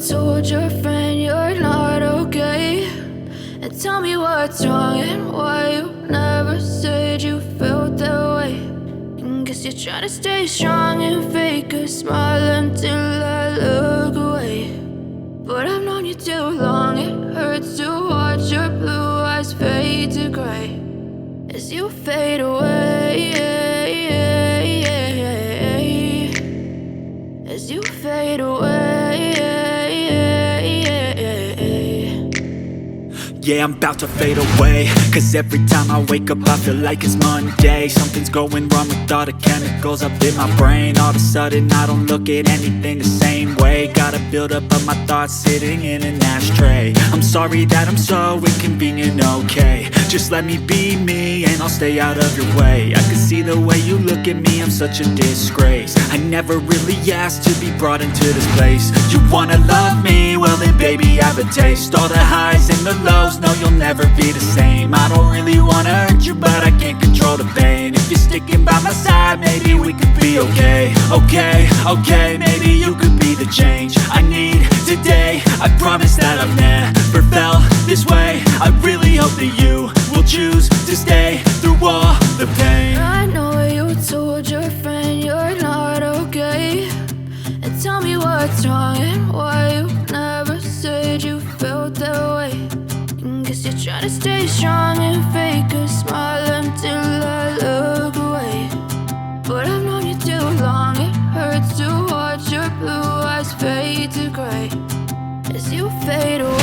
told your friend you're not okay, and tell me what's wrong and why you never said you felt that way. And guess you're trying to stay strong and fake a smile until I look away. But I've known you too long, it hurts to watch your blue eyes fade to gray as you fade away, as you fade away. Yeah, I'm about to fade away, cause every time I wake up I feel like it's Monday. Something's going wrong with all the chemicals up in my brain. All of a sudden I don't look at anything the same way. Gotta build up of my thoughts sitting in an ashtray. I'm sorry that I'm so inconvenient, okay. Just let me be me and I'll stay out of your way. I can see the way you look at me, I'm such a disgrace. I never really asked to be brought into this place. You wanna love me? Well then baby I have a taste. All the highs and the lows, no you'll never be the same. I don't really wanna hurt you but I can't control the pain. If you're sticking by my side maybe we could be okay. Okay, maybe you could be the change I need today. I promise that I've never felt this way. I really hope that you will choose to stay through all the pain. I know you told your friend you're not okay, and tell me what's wrong and why you never said you felt that way. And guess you're trying to stay strong and fake a smile until I look away. But I've known you too long, it hurts to watch your blue eyes fade to gray as you fade away.